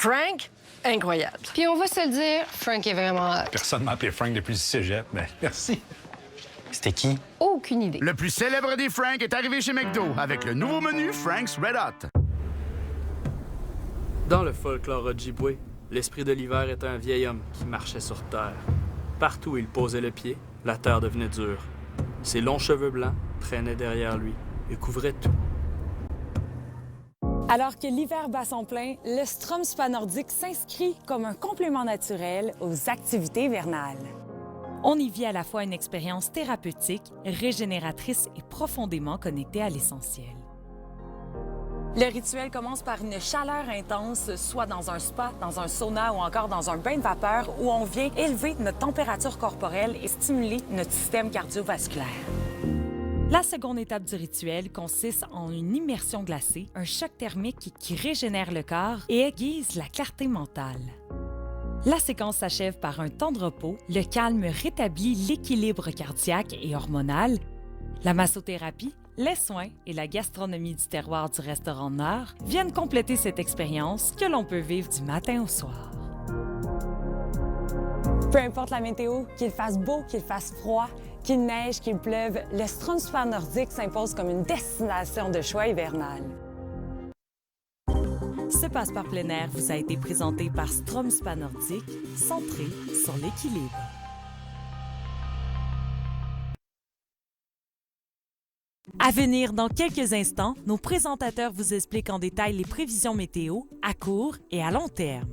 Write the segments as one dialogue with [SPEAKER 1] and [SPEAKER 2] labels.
[SPEAKER 1] Frank, incroyable.
[SPEAKER 2] Puis on va se le dire, Frank est vraiment hot.
[SPEAKER 3] Personne m'a appelé Frank depuis le cégep, mais merci.
[SPEAKER 4] C'était qui?
[SPEAKER 2] Aucune idée.
[SPEAKER 5] Le plus célèbre des Frank est arrivé chez McDo avec le nouveau menu Frank's Red Hot.
[SPEAKER 6] Dans le folklore ojibwé, l'esprit de l'hiver était un vieil homme qui marchait sur terre. Partout où il posait le pied, la terre devenait dure. Ses longs cheveux blancs traînaient derrière lui et couvraient tout.
[SPEAKER 7] Alors que l'hiver bat son plein, le Strom Spa nordique s'inscrit comme un complément naturel aux activités hivernales. On y vit à la fois une expérience thérapeutique, régénératrice et profondément connectée à l'essentiel. Le rituel commence par une chaleur intense, soit dans un spa, dans un sauna ou encore dans un bain de vapeur où on vient élever notre température corporelle et stimuler notre système cardiovasculaire. La seconde étape du rituel consiste en une immersion glacée, un choc thermique qui régénère le corps et aiguise la clarté mentale. La séquence s'achève par un temps de repos, le calme rétablit l'équilibre cardiaque et hormonal. La massothérapie, les soins et la gastronomie du terroir du restaurant Nord viennent compléter cette expérience que l'on peut vivre du matin au soir. Peu importe la météo, qu'il fasse beau, qu'il fasse froid, qu'il neige, qu'il pleuve, le Strom Spa nordique s'impose comme une destination de choix hivernale. Ce passe-part plein air vous a été présenté par Strom Spa nordique, centré sur l'équilibre. À venir dans quelques instants, nos présentateurs vous expliquent en détail les prévisions météo à court et à long terme.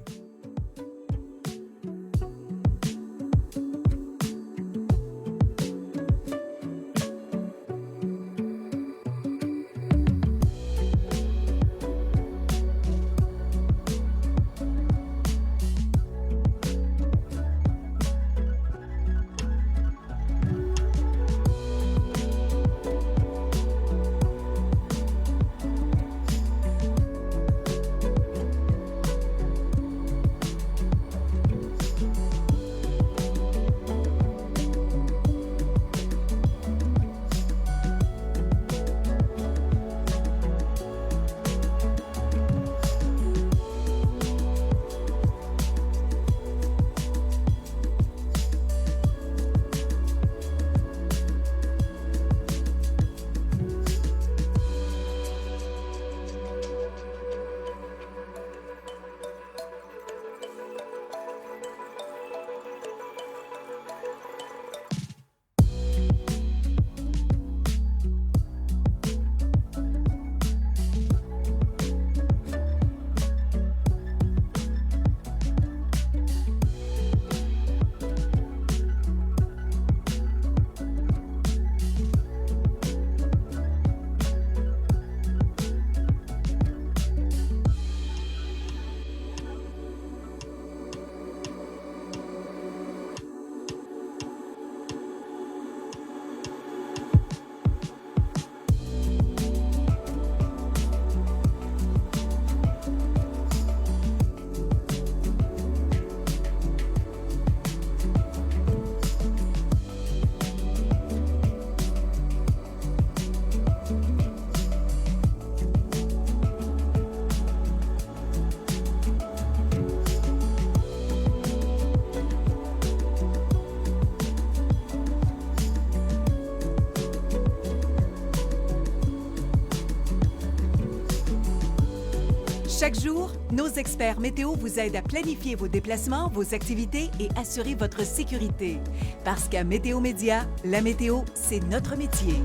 [SPEAKER 8] Chaque jour, nos experts météo vous aident à planifier vos déplacements, vos activités et assurer votre sécurité. Parce qu'à Météo Média, la météo, c'est notre métier.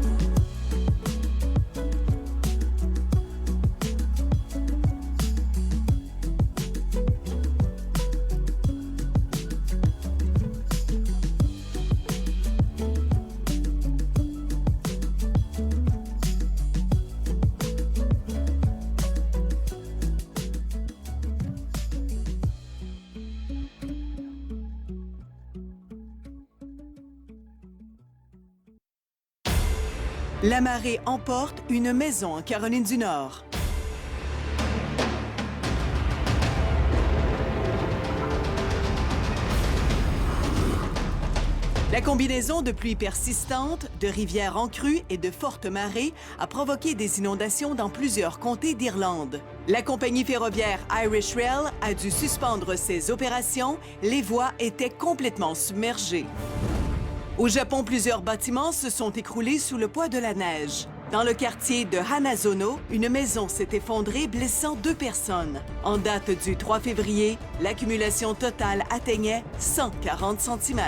[SPEAKER 8] La marée emporte une maison en Caroline du Nord. La combinaison de pluies persistantes, de rivières en crue et de fortes marées a provoqué des inondations dans plusieurs comtés d'Irlande. La compagnie ferroviaire Irish Rail a dû suspendre ses opérations. Les voies étaient complètement submergées. Au Japon, plusieurs bâtiments se sont écroulés sous le poids de la neige. Dans le quartier de Hanazono, une maison s'est effondrée, blessant 2 personnes. En date du 3 février, l'accumulation totale atteignait 140 cm.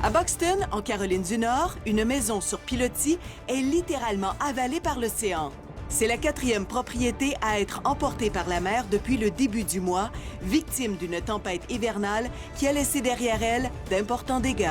[SPEAKER 8] À Buxton, en Caroline du Nord, une maison sur pilotis est littéralement avalée par l'océan. C'est la 4e propriété à être emportée par la mer depuis le début du mois, victime d'une tempête hivernale qui a laissé derrière elle d'importants dégâts.